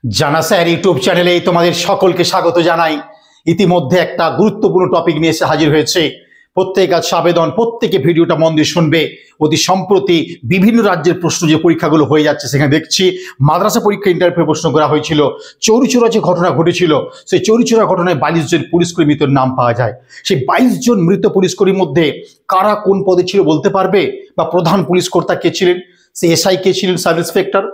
জানা sir YouTube চ্যানেলে তোমাদের সকলকে স্বাগত জানাই। ইতিমধ্যে একটা গুরুত্বপূর্ণ টপিক নিয়ে এসে হাজির হয়েছে। প্রত্যেক আজ আবেদন, প্রত্যেকে ভিডিওটা মন দিয়ে শুনবে। অতি সম্প্রতি বিভিন্ন রাজ্যের প্রশ্ন যে পরীক্ষাগুলো হয়ে যাচ্ছে, সেখানে দেখছি মাদ্রাসা পরীক্ষা ইন্টারভিউ প্রশ্ন করা হয়েছিল। চৌরিচৌরা যে ঘটনা ঘটেছিল, সেই চৌরিচৌরা ঘটনায় 22 জন পুলিশকর্মী মৃতের নাম পাওয়া যায়। সেই 22 জন মৃত পুলিশকর্মীর মধ্যে কারা কোন পদে ছিল বলতে পারবে? বা প্রধান পুলিশ কর্তা কে ছিলেন, সে এসআই কে ছিলেন, সাব ইন্সপেক্টর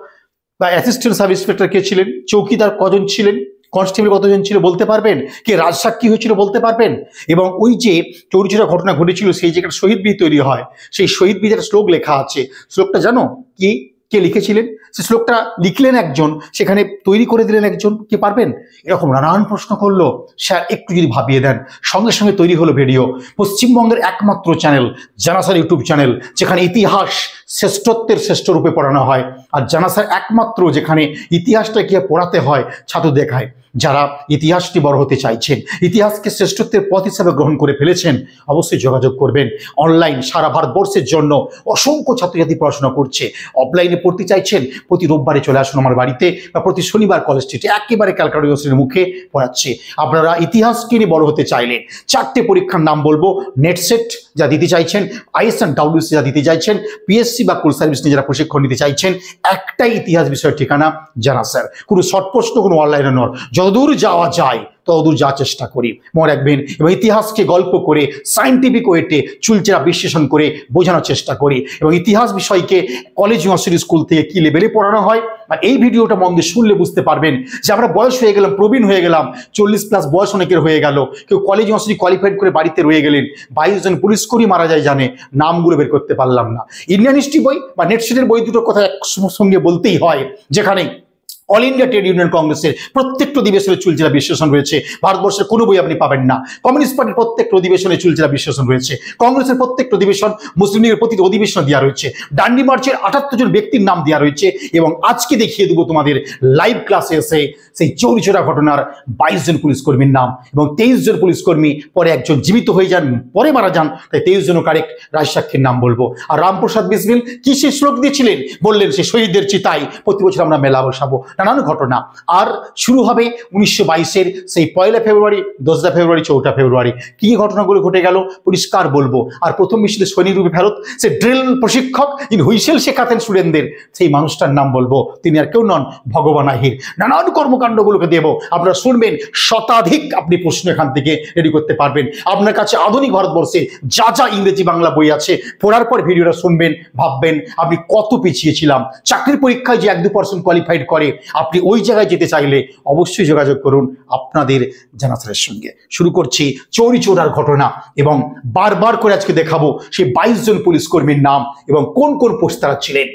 বা অ্যাসিস্ট্যান্ট সাব ইন্সপেক্টর কে ছিলেন, চৌকিদার কজন ছিলেন, কনস্টেবল কতজন ছিল বলতে পারবেন? কে রাজসাক্ষী হয়েছিল বলতে পারবেন? এবং ওই যে চৌরিচৌরা ঘটনা ঘটেছিল, সেই জায়গাটা শহীদ বীর তৈরি হয়, সেই শহীদ বীরের শ্লোক লেখা আছে। শ্লোকটা জানো কি? কে লিখেছিলেন? সে শ্লোকটা লিখলেন একজন, সেখানে তৈরি করে দিলেন একজন। কে পারবেন? এরকম নানান প্রশ্ন করলো স্যার, একটু যদি ভাবিয়ে দেন। সঙ্গে সঙ্গে তৈরি হলো ভিডিও। পশ্চিমবঙ্গের একমাত্র চ্যানেল জানা স্যার ইউটিউব চ্যানেল, যেখানে ইতিহাস শ্রেষ্ঠত্বের শ্রেষ্ঠ রূপে পড়ানো হয়। আর জানা স্যার একমাত্র যেখানে ইতিহাসটা কি পড়াতে হয়, ছাত্র দেখায়। যারা ইতিহাসটি বড় হতে চাইছেন, ইতিহাসকে শ্রেষ্ঠত্বের পথ হিসাবে গ্রহণ করে ফেলেছেন, অবশ্যই যোগাযোগ করবেন। অনলাইন সারা ভারতবর্ষের জন্য অসংখ্য ছাত্রছাত্রী পড়াশোনা করছে। অফলাইনে পড়তে চাইছেন, প্রতি রোববারে চলে আসুন আমার বাড়িতে, বা প্রতি শনিবার কলেজ স্ট্রিটে একেবারে ক্যালকাটা ইউনিভার্সিটির মুখে পড়াচ্ছে। আপনারা ইতিহাসকে নিয়ে বড় হতে চাইলেন, 4টে পরীক্ষার নাম বলবো। নেট সেট যা দিতে চাইছেন, আইএসএন ডাব্লিউসি যা দিতে চাইছেন, পিএসসি বা কুল সার্ভিস নিয়ে যারা প্রশিক্ষণ নিতে চাইছেন, একটাই ইতিহাস বিষয়ের ঠিকানা জানা স্যার। কোনো শর্ট প্রশ্ন, কোনো অনলাইনে নয়। যতদূর যাওয়া যায় ততদূর যাওয়ার চেষ্টা করি, মনে রাখবেন। এবং ইতিহাসকে গল্প করে সায়েন্টিফিক ওয়েতে চুলচেরা বিশ্লেষণ করে বোঝানোর চেষ্টা করি। এবং ইতিহাস বিষয়কে কলেজ, ইউনিভার্সিটি, স্কুল থেকে কি লেভেলে পড়ানো হয়, আর এই ভিডিওটা মন দিয়ে শুনলে বুঝতে পারবেন যে আমরা বয়স হয়ে গেলাম, প্রবীণ হয়ে গেলাম, 40+ বয়স অনেকের হয়ে গেল। কেউ কলেজ, ইউনিভার্সিটি কোয়ালিফাইড করে বাড়িতে রয়ে গেলেন। 22 জন পুলিশকর্মী মারা যায়, জানে নামগুলো বের করতে পারলাম না। ইন্ডিয়ান হিস্ট্রি বই বা নেটসেটের বই দুটোর কথা একসঙ্গে বলতেই হয়, যেখানে অল ইন্ডিয়া ট্রেড ইউনিয়ন কংগ্রেসের প্রত্যেকটা অধিবেশনে চুলচেরা বিশ্লেষণ রয়েছে। ভারতবর্ষের কোনো বই আপনি পাবেন না। কমিউনিস্ট পার্টির প্রত্যেকটা অধিবেশনে চুলচেরা বিশ্লেষণ রয়েছে। কংগ্রেসের প্রত্যেকটা অধিবেশন, মুসলিম লীগের প্রতিটি অধিবেশন দেওয়া রয়েছে। ডান্ডি মার্চের 78 জন ব্যক্তির নাম দেওয়া রয়েছে। এবং আজকে দেখিয়ে দেবো তোমাদের লাইভ ক্লাসে এসে সেই চৌরিচৌরা ঘটনার 22 জন পুলিশকর্মীর নাম। এবং 23 জন পুলিশকর্মী পরে একজন জীবিত হয়ে যান, পরে মারা যান, তাই 23 জনও কারেক্ট। রাজসাক্ষীর নাম বলবো। আর রামপ্রসাদ বিসমিল কি সে শ্লোক দিয়েছিলেন? বললেন সে শহীদদের চিতায় প্রতি বছর আমরা মেলা বসাবো। নানান ঘটনা। আর শুরু হবে 1922-এর সেই 1 ফেব্রুয়ারি, 2 ফেব্রুয়ারি, 4 ফেব্রুয়ারি। কি ঘটনাগুলো ঘটে গেল পরিষ্কার বলবো। আর প্রথম বিশ্বযুদ্ধে সৈনিক রূপে ফেরত সে ড্রিল প্রশিক্ষক, যিনি হুইসেল শেখাতেন স্টুডেন্টদের, সেই মানুষটার নাম বলবো। তিনি আর কেউ নন, ভগবান আহির। নানান কর্মকাণ্ডগুলোকে দেবো, আপনারা শুনবেন। শতাধিক আপনি প্রশ্ন এখান থেকে রেডি করতে পারবেন। আপনার কাছে আধুনিক ভারতবর্ষে যা যা ইংরেজি বাংলা বই আছে, পড়ার পর ভিডিওটা শুনবেন, ভাববেন আমি কত পিছিয়ে ছিলাম। চাকরির পরীক্ষায় যে 1-2% কোয়ালিফাইড করে, আপনি ওই জায়গায় যেতে চাইলে অবশ্যই যোগাযোগ করুন আপনাদের জানা স্যারের সঙ্গে। শুরু করছি চৌরিচৌরার ঘটনা, এবং বারবার করে আজকে দেখাবো সেই 22 জন পুলিশকর্মীর নাম এবং কোন কোন পোস্ট তারা ছিলেন।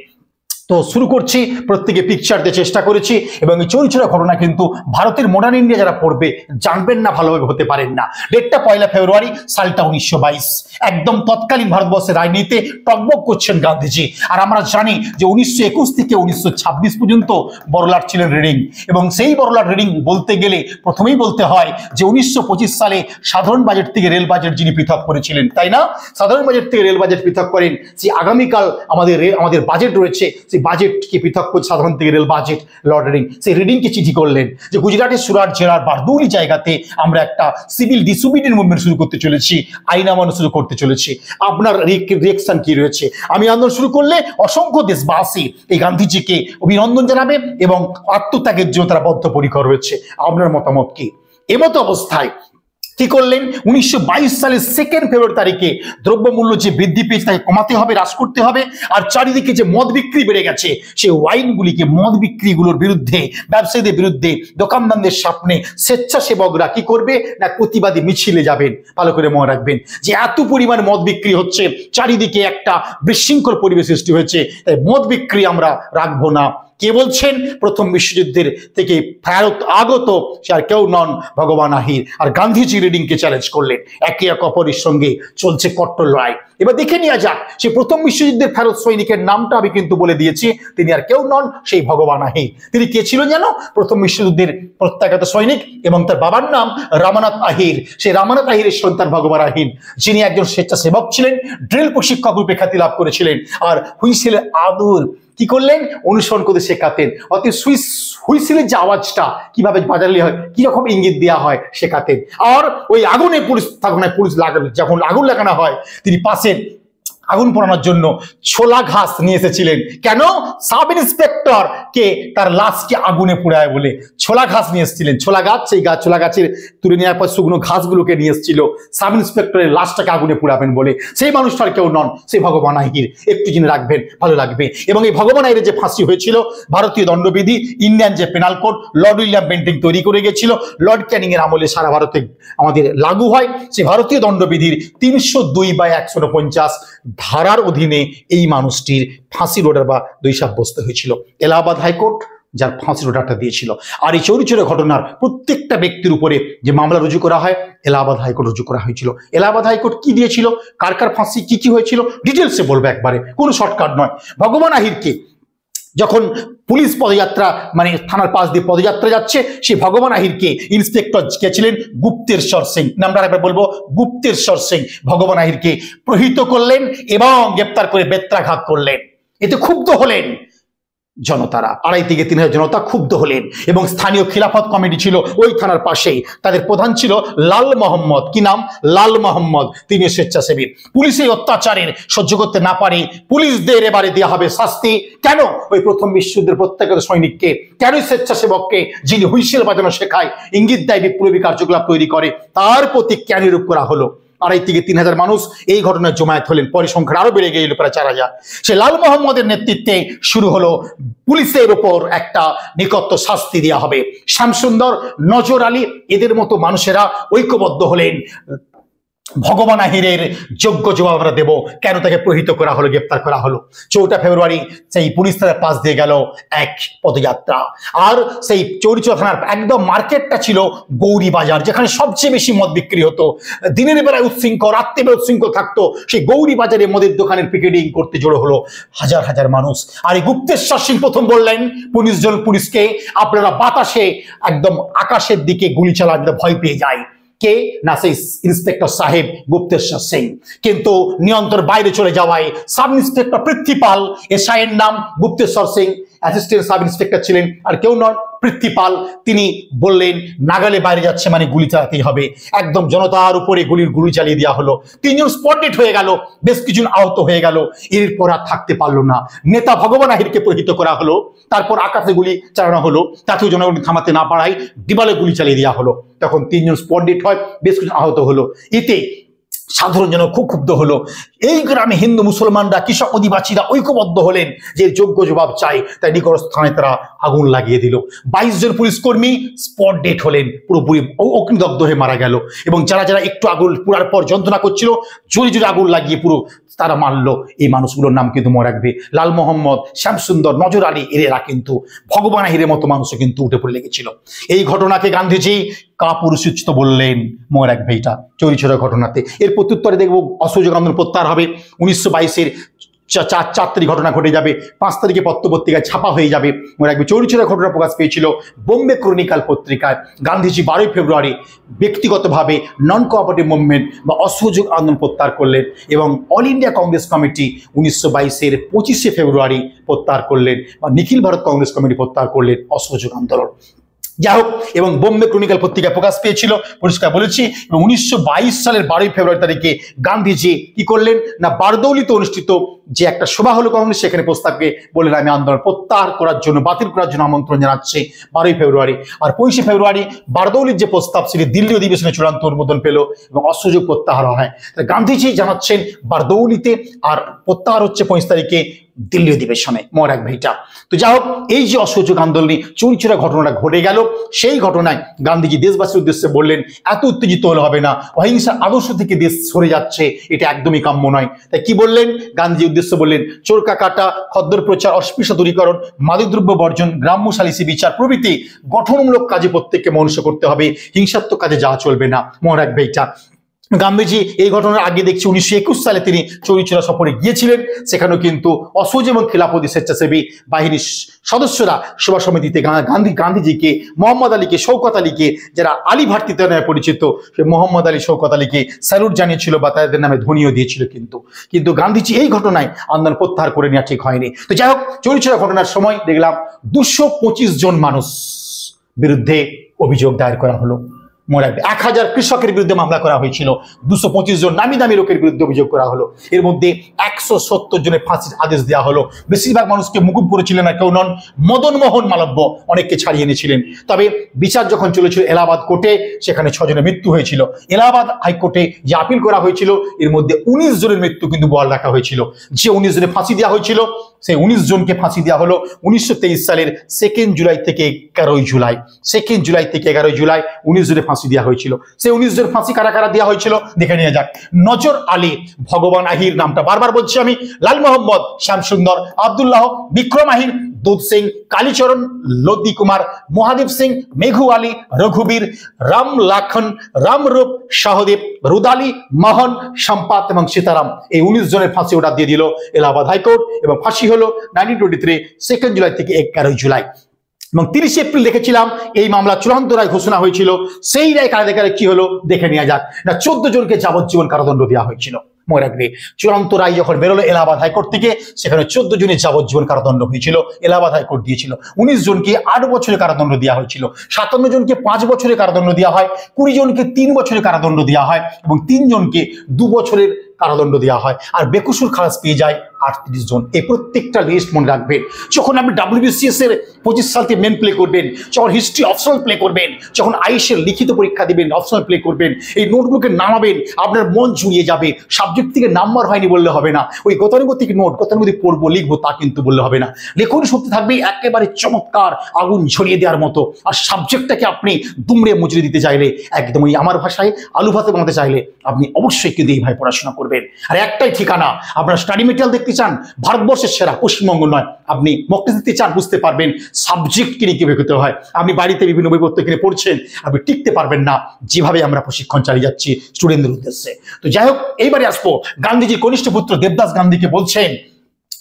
তো শুরু করছি, প্রত্যেকে পিকচার দিয়ে চেষ্টা করেছি। এবং এই চৌরিচৌরা ঘটনা কিন্তু ভারতের মডার্ন ইন্ডিয়া যারা পড়বে জানবেন না, ভালোভাবে হতে পারেন না। ডেটটা 1 ফেব্রুয়ারি, সালটা 1922। একদম তৎকালীন ভারতবর্ষের রাজনীতিতে টকবক করছেন গান্ধীজি। আর আমরা জানি যে 1921 থেকে 1926 পর্যন্ত বড়লাট ছিলেন রিডিং। এবং সেই বড়লাট রিডিং বলতে গেলে প্রথমেই বলতে হয় যে 1925 সালে সাধারণ বাজেট থেকে রেল বাজেট যিনি পৃথক করেছিলেন, তাই না? সাধারণ বাজেট থেকে রেল বাজেট পৃথক করেন। যে আগামীকাল আমাদের বাজেট রয়েছে, বাজেটকে পৃথক করে সাধারণ থেকে রেল বাজেট, লর্ড রিডিং সেই রিডিংকে চিঠি করলেন যে গুজরাটের সুরাট জেলার বারদৌলি জায়গাতে আমরা একটা সিভিল ডিসোবিডিয়েন্স মুভমেন্ট শুরু করতে চলেছি, আইন আমানো শুরু করতে চলেছি। আপনার রিঅ্যাকশন কি রয়েছে? আমি আন্দোলন শুরু করলে অসংখ্য দেশবাসী এই গান্ধীজিকে অভিনন্দন জানাবে এবং আত্মত্যাগের জন্য তারা বদ্ধপরিকর রয়েছে। আপনার মতামত কি? এমতো অবস্থায় কি করলেন? 1922 সালের 2 ফেব্রুয়ারি তারিখে দ্রব্যমূল্য যে বৃদ্ধি পেয়েছে তাকে কমাতে হবে, হ্রাস করতে হবে। আর চারিদিকে যে মদ বিক্রি বেড়ে গেছে, সেই ওয়াইনগুলিকে, মদ বিক্রিগুলোর বিরুদ্ধে, ব্যবসায়ীদের বিরুদ্ধে, দোকানদারদের সামনে স্বেচ্ছাসেবকরা কি করবে না প্রতিবাদী মিছিলে যাবেন। ভালো করে মনে রাখবেন যে এত পরিমাণ মদ বিক্রি হচ্ছে, চারিদিকে একটা বিশৃঙ্খল পরিবেশ সৃষ্টি হয়েছে, তাই মদ বিক্রি আমরা রাখবো না। কে বলছেন? প্রথম বিশ্বযুদ্ধের থেকে ফেরত আগত সে আর কেউ নন, ভগবান আহির। আর গান্ধীজি রিডিংকে চ্যালেঞ্জ করলেন। একে এক অপরের সঙ্গে চলছে কট্টর লড়াই। এবার দেখে নেওয়া যাক সে প্রথম বিশ্বযুদ্ধের ফেরত সৈনিকের নামটা আমি কিন্তু বলে দিয়েছি। তিনি আর কেউ নন, সেই ভগবান আহির। তিনি কে ছিল জানো? প্রথম বিশ্বযুদ্ধের প্রত্যাগত সৈনিক, এবং তার বাবার নাম রামানাথ আহির। সেই রামানাথ আহিরের সন্তান ভগবান আহির, যিনি একজন স্বেচ্ছাসেবক ছিলেন, ড্রিল প্রশিক্ষক রূপে খ্যাতি লাভ করেছিলেন। আর হুইসেলের আদর কি করলেন, অনুসরণ করতে শেখাতেন। অর্থাৎ হুইসেলের যে আওয়াজটা কিভাবে বাজালে হয়, কিরকম ইঙ্গিত দেওয়া হয় শেখাতেন। আর ওই আগুনে পুলিশ যখন আগুন লাগানো হয়, তিনি পাশের আগুন পোড়ানোর জন্য ছোলা ঘাস নিয়ে এসেছিলেন। কেন? সাব ইন্সপেক্টর কে তার লাশকে আগুনে পোড়ায় বলে ছোলা ঘাস নিয়ে এসেছিলেন। ছোলা গাছ, সেই ছোলা গাছের তুলে নেওয়ার পর শুকনো ঘাসগুলোকে নিয়ে এসেছিল সাব ইন্সপেক্টরের লাশটাকে আগুনে পোড়াবেন বলে। সেই মানুষটার কেউ নন, সেই ভগবান আহির। একটু জেনে রাখবেন, ভালো লাগবে। এবং এই ভগবান আহিরের যে ফাঁসি হয়েছিল, ভারতীয় দণ্ডবিধি, ইন্ডিয়ান যে penal code Lord William Bentinck তৈরি করে গেছিল, লর্ড ক্যানিং এর আমলে সারা ভারতে আমাদের লাগু হয়। সেই ভারতীয় দণ্ডবিধির 302/149 ধারার অধীনে এই মানুষটির ফাঁসির অর্ডার বা দোষী সাব্যস্ত হয়েছিল। এলাহাবাদ হাইকোর্ট যার ফাঁসির অর্ডারটা দিয়েছিল। আর এই চৌরি চৌরা ঘটনার প্রত্যেকটা ব্যক্তির উপরে যে মামলা রুজু করা হয়, এলাহাবাদ হাইকোর্ট রুজু করা হয়েছিল। এলাহাবাদ হাইকোর্ট কি দিয়েছিল, কার কার ফাঁসি, কি কি হয়েছিল, ডিটেলসে বলবো একবারে, কোনো শর্টকাট নয়। ভগবান আহিরকে যখন পুলিশ পদযাত্রা মানে থানার পাশ দিয়ে পদযাত্রা যাচ্ছে, সেই ভগবান আহিরকে ইন্সপেক্টর কে ছিলেন গুপ্তেশ্বর সিং, নামটা একবার বলবো, গুপ্তেশ্বর সিং ভগবান আহিরকে প্রহিত করলেন এবং গ্রেপ্তার করে বেত্রাঘাত করলেন। এতে ক্ষুব্ধ হলেন জনতারা, 2,500 থেকে 3,000 জনতা ক্ষুব্ধ হলেন। এবং স্থানীয় খিলাফত কমিটি ছিল ওই থানার পাশেই, তাদের প্রধান ছিল লাল মোহাম্মদ। কি নাম? লাল মোহাম্মদ। তিনি স্বেচ্ছাসেবী। পুলিশের অত্যাচারের সহ্য করতে না পারে পুলিশদের এবারে দেওয়া হবে শাস্তি। কেন? ওই প্রথম বিশ্বযুদ্ধের প্রত্যেকটা সৈনিককে, কেন স্বেচ্ছাসেবককে যিনি হুইসেল বাজানো শেখায়, ইঙ্গিত দেয়, বিপ্লবী কার্যকলাপ তৈরি করে, তার প্রতি কেন রূপ করা হলো? 2,500 থেকে 3,000 মানুষ এই ঘটনায় জমায়েত হলেন। পরে সংখ্যা আরো বেড়ে গেল প্রায় 4,000। সে লাল মোহাম্মদের নেতৃত্বে শুরু হলো পুলিশের উপর একটা নিকট শাস্তি দেওয়া হবে। শ্যামসুন্দর, নজর আলী, এদের মতো মানুষেরা ঐক্যবদ্ধ হলেন। ভগবান আহিরের যোগ্য জবাব আমরা দেব, কেন তাকে প্রহিত করা হলো, গ্রেপ্তার করা হলো। 4 ফেব্রুয়ারি সেই পুলিশ থানার পাশ দিয়ে গেল এক পদযাত্রা। আর সেই চৌরিচৌরা থানার একদম মার্কেটটা ছিল গৌরী বাজার, যেখানে সবচেয়ে বেশি মদ বিক্রি হতো। দিনের বেলায় উচ্ছৃঙ্খল, রাত্রিবেলা উচ্ছৃঙ্খল থাকতো। সেই গৌরী বাজারে মদের দোকানের পিকেটিং করতে জড়ো হলো হাজার হাজার মানুষ। আর এই গুপ্তেশ্বর সিং প্রথম বললেন পুলিশকে, আপনারা বাতাসে একদম আকাশের দিকে গুলি চালাতে ভয় পেয়ে যায়। কে? না সেই ইন্সপেক্টর সাহেব গুপ্তেশ্বর সিং। কিন্তু নিয়ন্ত্রণ বাইরে চলে যাওয়ায় সাব ইন্সপেক্টর পৃথ্বীপাল, এসআই এর নাম Gupteshwar Singh, assistant sub inspector ছিলেন, আর কেউ নন, পৃথ্বীপাল। তিনি বললেন নাগালে বাইরে যাচ্ছে মানে গুলি চালাতেই হবে। একদম জনতার উপরে গুলি চালিয়ে দেওয়া হলো। 3 জন স্পট ডেড হয়ে গেল, বেশ কিছু আহত হয়ে গেল। এরপর আর থাকতে পারলো না, নেতা ভগবান আহিরকে প্রহিত করা হলো। তারপর আকাশে গুলি চালানো হলো, তাতেও জনগণ থামাতে না পারায় দিবালে গুলি চালিয়ে দেওয়া হলো। তখন 3 জন স্পট ডেড হয়, বেশ কিছু আহত হলো। এতে সাধারণ জন খুব ক্ষুব্ধ হলো। এই গ্রামে হিন্দু মুসলমানরা, কৃষক অধিবাসীরা ঐক্যবদ্ধ হলেন যে যোগ্য জবাব চাই। তাই নিকটস্থ থানায় তারা আগুন লাগিয়ে দিল। 22 জন পুলিশ কর্মী স্পট ডেড হলেন, পুরোপুরি অগ্নিদগ্ধ হয়ে মারা গেল। এবং যারা যারা একটু আগুন পুরার পর যন্ত্রণা করছিল, জোরে জোরে আগুন লাগিয়ে পুরো তারা মারলো। এই মানুষগুলোর নাম কিন্তু মনে রাখবে, লাল মোহাম্মদ, শ্যামসুন্দর, নজর আলী, এরা কিন্তু ভগবান আহিরের মতো মানুষও কিন্তু উঠে পড়ে লেগেছিল। এই ঘটনাকে গান্ধীজি কাপুরুষোচিত বললেন, মনে রাখবে এটা চৌরিচৌরা ঘটনাতে। এর প্রত্যুত্তরে দেখবো অসহযোগ আন্দোলন প্রত্যাহার হবে। 1922-এর 4 তারিখ ঘটনা ঘটে যাবে, 5 তারিখে পত্রপত্রিকায় ছাপা হয়ে যাবে। মনে রাখবে চৌরিচৌরা ঘটনা প্রকাশ পেয়েছিল বোম্বে ক্রনিকাল পত্রিকায়। গান্ধীজি 12 ফেব্রুয়ারি ব্যক্তিগতভাবে নন কোঅপারেটিভ মুভমেন্ট বা অসহযোগ আন্দোলন প্রত্যাহার করলেন এবং অল ইন্ডিয়া কংগ্রেস কমিটি 1922-এর 25 ফেব্রুয়ারি প্রত্যাহার করলেন, বা নিখিল ভারত কংগ্রেস কমিটি প্রত্যাহার করলেন অসহযোগ আন্দোলন। যাই হোক, এবং বোম্বে ক্রনিকাল পত্রিকা প্রকাশ পেয়েছিল, পরিষ্কার বলেছি। এবং 1922 সালের 12 ফেব্রুয়ারি তারিখে গান্ধীজি কি করলেন না, বারদৌলিতে অনুষ্ঠিত যে একটা সভা হলো কংগ্রেস, সেখানে প্রস্তাবকে বললেন আমি আন্দোলন প্রত্যাহার করার জন্য, বাতিল করার জন্য আমন্ত্রণ জানাচ্ছে 12 ফেব্রুয়ারি। আর 25 ফেব্রুয়ারি বারদৌলির যে প্রস্তাব সেটি দিল্লি অধিবেশনে চূড়ান্ত অনুমোদন পেল এবং অসহযোগ প্রত্যাহার হয়। গান্ধীজি জানাচ্ছেন বারদৌলিতে, আর প্রত্যাহার হচ্ছে 25 তারিখে দিল্লি অধিবেশনে, মনে রাখবে এটা। তো যাই হোক, এই যে অসহযোগ আন্দোলনে চৌরিচৌরা ঘটনাটা ঘটে গেল, সেই ঘটনায় গান্ধীজি দেশবাসীর উদ্দেশ্যে বললেন এত উত্তেজিত হলে হবে না, অহিংসার আদর্শ থেকে দেশ সরে যাচ্ছে, এটা একদমই কাম্য নয়। তাই কি বললেন গান্ধীজি উদ্দেশ্য বললেন, চোরকা কাটা, খদ্দর প্রচার, অস্পৃশ্য দূরীকরণ, মাদকদ্রব্য বর্জন, গ্রাম্য সালিসি বিচার প্রভৃতি গঠনমূলক কাজে প্রত্যেককে মনুষ্য করতে হবে, হিংসাত্মক কাজে যাওয়া চলবে না, মনে রাখবে এটা। গান্ধীজি এই ঘটনার আগে দেখছি 1921 সালে তিনি চৌরিচৌরা সফরে গিয়েছিলেন। সেখানেও কিন্তু অসহযোগ এবং খিলাফতি স্বেচ্ছাসেবী বাহিনীর সদস্যরা সভা সমিতিতে গান্ধীজিকে, মোহাম্মদ আলীকে, শৌকত আলীকে, যারা আলী ভার্তিতা নামে পরিচিত, সে মোহাম্মদ আলী, শৌকত আলীকে স্যালুট জানিয়েছিল বা তাদের নামে ধ্বনিও দিয়েছিল। কিন্তু গান্ধীজি এই ঘটনায় আন্দোলন প্রত্যাহার করে নেওয়া ঠিক হয়নি। তো যাই হোক, চৌরিচৌরা ঘটনার সময় দেখলাম 225 জন মানুষ বিরুদ্ধে অভিযোগ দায়ের করা হলো। মনে রাখবে 1000 কৃষকের বিরুদ্ধে মামলা করা হয়েছিল, 225 জন নামি দামি লোকের বিরুদ্ধে অভিযোগ করা হলো। এর মধ্যে 170 জনের ফাঁসির আদেশ দেওয়া হলো। বেশিরভাগ মানুষকে মুকুব করেছিলেন না কেউ নন, মদন মোহন মালব্য অনেককে ছাড়িয়ে এনেছিলেন। তবে বিচার যখন চলেছিল এলাহাবাদ কোর্টে, সেখানে 6 জনের মৃত্যু হয়েছিল। এলাহাবাদ হাইকোর্টে যে আপিল করা হয়েছিল, এর মধ্যে 19 জনের মৃত্যু কিন্তু বহাল রাখা হয়েছিল। যে 19 জনের ফাঁসি দেওয়া হয়েছিল, সেই 19 জনকে ফাঁসি দেওয়া হলো 1923 সালের 2 জুলাই থেকে 11 জুলাই। 2 জুলাই থেকে 11 জুলাই 19 জনের ফাঁসি দেওয়া হয়েছিল। সেই 19 জনের ফাঁসি কারা কারা দেওয়া হয়েছিল দেখে নিয়ে যাক। নজর আলী, ভগবান আহির, নামটা বারবার বলছি আমি, লাল মোহাম্মদ, শ্যামসুন্দর, আব্দুল্লাহ, বিক্রম আহির, দুধ সিং, কালীচরণ, লোদি কুমার, মহাদেব সিং, মেঘু আলী, রঘুবীর, রাম লাখন, রামরূপ, সহদেব, রুদালি, মোহন, সম্পাত এবং সীতারাম, এই 19 জনের ফাঁসি অর্ডার দিয়ে দিল এলাহাবাদ হাইকোর্ট। এবং ফাঁসি হলো 1923 2 জুলাই থেকে 11 জুলাই। এবং 30 এপ্রিল দেখেছিলাম এই মামলা চূড়ান্ত রায় ঘোষণা হয়েছিল। সেই রায় কারাগারে কি হলো দেখে নেওয়া যাক। না, 14 জনকে যাবজ্জীবন কারাদণ্ড দেওয়া হয়েছিল। মনে রাখবে, চূড়ান্ত রায় যখন বেরোলো এলাহাবাদ হাইকোর্ট থেকে, সেখানে 14 জনের যাবজ্জীবন কারাদণ্ড হয়েছিল, এলাহাবাদ হাইকোর্ট দিয়েছিল। 19 জনকে 8 বছরের কারাদণ্ড দেওয়া হয়েছিল, 57 জনকে 5 বছরের কারাদণ্ড দেওয়া হয়, 20 জনকে 3 বছরের কারাদণ্ড দেওয়া হয় এবং 3 জনকে 2 বছরের কারাদণ্ড দেওয়া হয়। আর বেকসুর খালাস পেয়ে যায় 38 জন। এই প্রত্যেকটা লিস্ট মনে রাখবেন। যখন আপনি WBCS এর 25 সালতে মেন প্লে করবেন, যখন হিস্ট্রি অপশনাল প্লে করবেন, যখন আইএসের লিখিত পরীক্ষা দিবেন, অপশনাল প্লে করবেন, এই নোটগুলোকে নামাবেন, আপনার মন জুড়িয়ে যাবে। সাবজেক্ট থেকে নাম্বার হয়নি বললে হবে না, ওই গতানুগতিক নোট, গতানুগতিক পড়বো লিখবো তা কিন্তু বললে হবে না। লেখন শক্তি থাকবে একেবারে চমৎকার, আগুন ঝরিয়ে দেওয়ার মতো। আর সাবজেক্টটাকে আপনি দুমড়ে মুচড়ে দিতে চাইলে, একদম ওই আমার ভাষায় আলু ভাতে বানাতে চাইলে, আপনি অবশ্যই কিন্তু এইভাবে পড়াশোনা করবেন। আর একটাই ঠিকানা, আপনার স্টাডি মেটেরিয়াল দেখতে চান, ভারতবর্ষের সেরা, পশ্চিমবঙ্গ নয়, আপনি মক টেস্ট দিতে চান, বুঝতে পারবেন সাবজেক্ট কিনে কিভাবে করতে হয়। আপনি বাড়িতে বিভিন্ন বইপত্র কিনে পড়ছেন, আপনি টিকতে পারবেন না, যেভাবে আমরা প্রশিক্ষণ চালিয়ে যাচ্ছি স্টুডেন্টদের উদ্দেশ্যে। তো যাই হোক, এইবারে আসবো, গান্ধীজির কনিষ্ঠ পুত্র দেবদাস গান্ধীকে বলছেন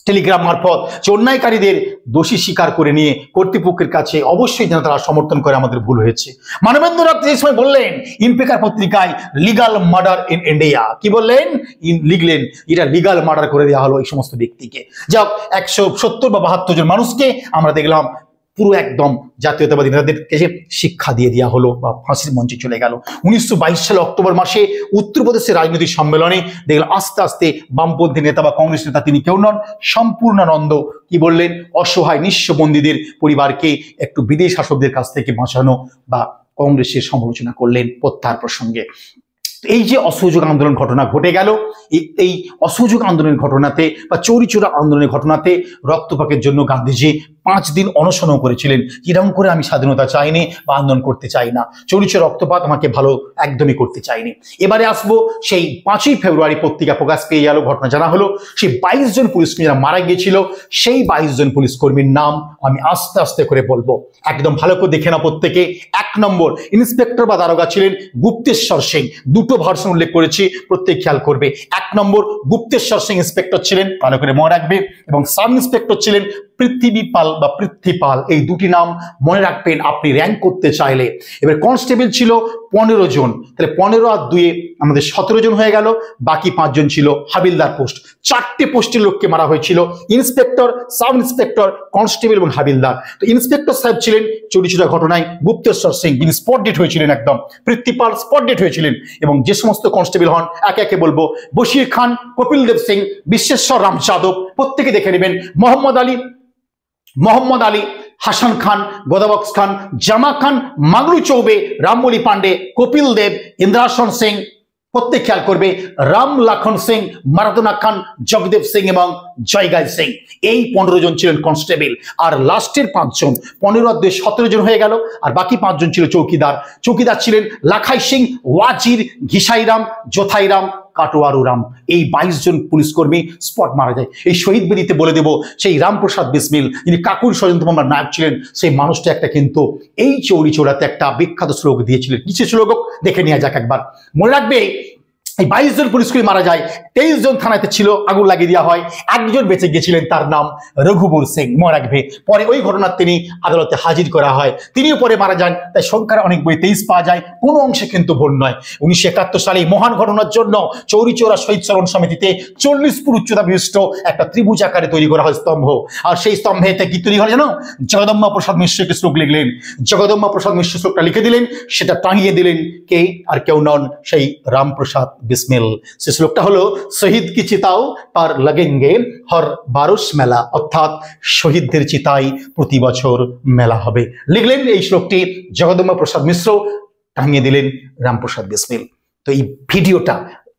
টেলিগ্রাম মারফত যে অন্যায়কারীদের দোষী স্বীকার করে নিয়ে কর্তৃপক্ষের কাছে অবশ্যই যেন তারা সমর্থন করে আমাদের ভুল হয়েছে। মানবেন্দ্রনাথ এই সময় বললেন ইনপেকার পত্রিকায়, লিগাল মার্ডার ইন ইন্ডিয়া। কি বললেন? লিখলেন এটা লিগাল মার্ডার করে দেওয়া হলো এই সমস্ত ব্যক্তিকে। যাক, 170 বা 72 জন মানুষকে আমরা দেখলাম পুরো একদম জাতীয়তাবাদী নেতাদেরকে শিক্ষা দিয়ে দেওয়া হলো বা ফাঁসির মঞ্চে চলে গেল। 1922 সালে অক্টোবর মাসে উত্তরপ্রদেশের রাজনৈতিক সম্মেলনে দেখলাম আস্তে আস্তে বামপন্থী নেতা বা কংগ্রেস নেতা, তিনি কেউ নন, সম্পূর্ণানন্দ, কি বললেন? অসহায় নিঃস্ব বন্দীদের পরিবারকে একটু বিদেশ শাসকদের কাছ থেকে বাঁচানো বা কংগ্রেসের সমালোচনা করলেন প্রত্যাহার প্রসঙ্গে। এই যে অসহযোগ আন্দোলন ঘটনা ঘটে গেল, এই অসহযোগ আন্দোলনের ঘটনাতে বা চৌরিচৌরা আন্দোলনের ঘটনাতে রক্তপাতের জন্য গান্ধীজি 5 দিন অনশনও করেছিলেন। এরকম করে আমি স্বাধীনতা চাইনি বা আন্দোলন করতে চাই না, চৌরিচৌরা রক্তপাত আমাকে ভালো একদমই করতে চাইনি। এবারে আসবো সেই 5ই ফেব্রুয়ারি পত্রিকা প্রকাশ পেয়ে গেল, ঘটনা জানা হলো সেই 22 জন পুলিশকর্মী যারা মারা গিয়েছিল, সেই 22 জন পুলিশকর্মীর নাম আমি আস্তে আস্তে করে বলবো, একদম ভালো করে দেখে না প্রত্যেকে। 1 নম্বর ইন্সপেক্টর বা দারোগা ছিলেন গুপ্তেশ্বর সিং। দুটো ভার্সন উল্লেখ করেছি, প্রত্যেক খেয়াল করবে। 1 নম্বর গুপ্তেশ্বর সিং ইন্সপেক্টর ছিলেন, ভালো করে মনে রাখবে, এবং সাব ইন্সপেক্টর ছিলেন পৃথ্বী পাল বা পৃথ্বীপাল। এই দুটি নাম মনে রাখবেন আপনি র্যাঙ্ক করতে চাইলে। এবার কনস্টেবল ছিল 15 জন, তাহলে 15 আর 2 আমাদের 17 জন হয়ে গেল। বাকি 5 জন ছিল হাবিলদার পোস্ট। 4টে পোস্টের লোককে মারা হয়েছিল, ইন্সপেক্টর, সাব ইন্সপেক্টর, কনস্টেবল এবং হাবিলদার। তো ইন্সপেক্টর সাহেব ছিলেন চৌরিচৌরা ঘটনায় গুপ্তেশ্বর সিং, যিনি স্পট ডেট হয়েছিলেন, একদম পৃথ্বীপাল স্পট ডেট হয়েছিলেন। এবং যে সমস্ত কনস্টেবল হন একে একে বলবো, বশির খান, কপিল দেব সিং, বিশ্বেশ্বর রাম যাদব, প্রত্যেকে দেখে নেবেন। মোহাম্মদ আলী, হাসান খান, গোদাবক্স খান, জামা খান, মাগলু চৌবে, রামবলি পান্ডে, কপিল দেব, ইন্দ্রাসন সিং, প্রত্যেক খেয়াল করবে, রাম লাখন সিং, মারাদোনা খান, জগদেব সিং এবং জয়গাই সিং। এই 15 জন ছিলেন কনস্টেবল। আর লাস্টের 5 জন, 15 আর 2 17 জন হয়ে গেল। আর বাকি 5 জন ছিল চৌকিদার। চৌকিদার ছিলেন লাখাই সিং, ওয়াজির, ঘিসাইরাম, জোথাইরাম, কাটোয়ারুরাম। এই 22 জন পুলিশকর্মী স্পট মারা যায়। এই শহীদ বেদিতে বলে দেব, সেই রামপ্রসাদ বিসমিল, যিনি কাকুর ষড়যন্ত্র মামলার নায়ক ছিলেন, সেই মানুষটা একটা কিন্তু এই চৌরিচৌরাতে একটা বিখ্যাত শ্লোক দিয়েছিলেন। কিছু শ্লোক দেখে নেওয়া যাক একবার, মনে রাখবে। এই 22 জন পুলিশকর্মী মারা যায়, 23 জন থানাতে ছিল, আগুন লাগিয়ে দেওয়া হয়, একজন বেঁচে গিয়েছিলেন, তার নাম রঘুবর সিং, মনে রাখবে। পরে ওই ঘটনার তিনি আদালতে হাজির করা হয়, তিনিও পরে মারা যান। তাই সংখ্যার অনেক বই 23 পাওয়া যায়, কোনো অংশে কিন্তু ভুল নয়। 1971 সালে মহান ঘটনার জন্য চৌরি চৌরা শহীদ স্মরণ সমিতিতে 40 ফুট উচ্চতা বিশিষ্ট একটা ত্রিভুজ আকারে তৈরি করা হয় স্তম্ভ। আর সেই স্তম্ভেতে কি তৈরি হয় জানো? জগদম্বা প্রসাদ মিশ্র একটি শ্লোক লিখলেন, জগদম্বা প্রসাদ মিশ্র শ্লোকটা লিখে দিলেন, সেটা টাঙিয়ে দিলেন কে আর কেউ নন, সেই রামপ্রসাদ বিসমিল। সে শ্লোকটা হলো, শহীদ কি চিতাও পার লাগেঙ্গে হর বারুস মেলা, অর্থাৎ শহীদদের চিতায় প্রতি বছর মেলা হবে। লিখলেন এই শ্লোকটি জগদম্বা প্রসাদ মিশ্র, টাঙিয়ে দিলেন রামপ্রসাদ বিসমিল। তো এই ভিডিওটা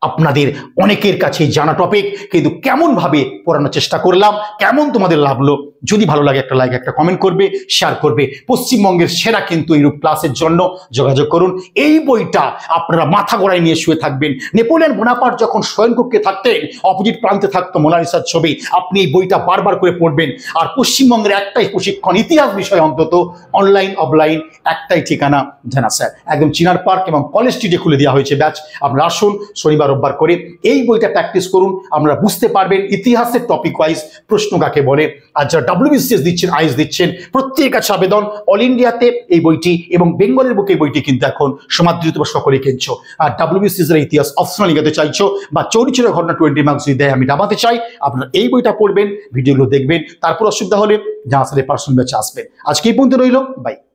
আপনাদের অনেকের কাছে জানা টপিক, কিন্তু কেমন ভাবে পড়ানোর চেষ্টা করলাম, কেমন তোমাদের লাগলো, যদি ভালো লাগে একটা লাইক, একটা কমেন্ট করবে, শেয়ার করবে। পশ্চিমবঙ্গের সেরা কিন্তু এইরূপ ক্লাসের জন্য যোগাযোগ করুন। এই বইটা আপনারা মাথা গড়ায় নিয়ে শুয়ে থাকবেন। নেপোলিয়ন বোনাপার্ট যখন শয়নকক্ষে থাকতেন, অপোজিট প্রান্তে থাকতো মোনালিসার ছবি, আপনি এই বইটা বারবার করে পড়বেন। আর পশ্চিমবঙ্গের একটাই প্রশিক্ষণ, ইতিহাস বিষয় অন্তত, অনলাইন অফলাইন একটাই ঠিকানা, জানা স্যার, একদম চিনার পার্ক এবং কলেজ স্ট্রিটে খুলে দেওয়া হয়েছে ব্যাচ। আপনারা আসুন শনিবার রোববার করে এই বইটা প্র্যাকটিস করুন, আমরা বুঝতে পারবেন ইতিহাসের টপিক ওয়াইজ প্রশ্ন কাকে বলে। আর যারা WBCS দিচ্ছেন, আইএস দিচ্ছেন, প্রত্যেকের কাছে আবেদন, অল ইন্ডিয়াতে এই বইটি এবং বেঙ্গলের বুকে এই বইটি কিন্তু এখন সমাদৃত বা সকলেই কিনছো। আর WBCS এর ইতিহাস অপশনাল লিখাতে চাইছো বা চৌরি চৌরা ঘটনা 20 মার্কস যদি দেয় আমি নামাতে চাই, আপনারা এই বইটা পড়বেন, ভিডিওগুলো দেখবেন, তারপর অসুবিধা হলে জাহাজ পার্সোনাল ব্যাচে আসবেন। আজকে এই পর্যন্ত রইল, বাই।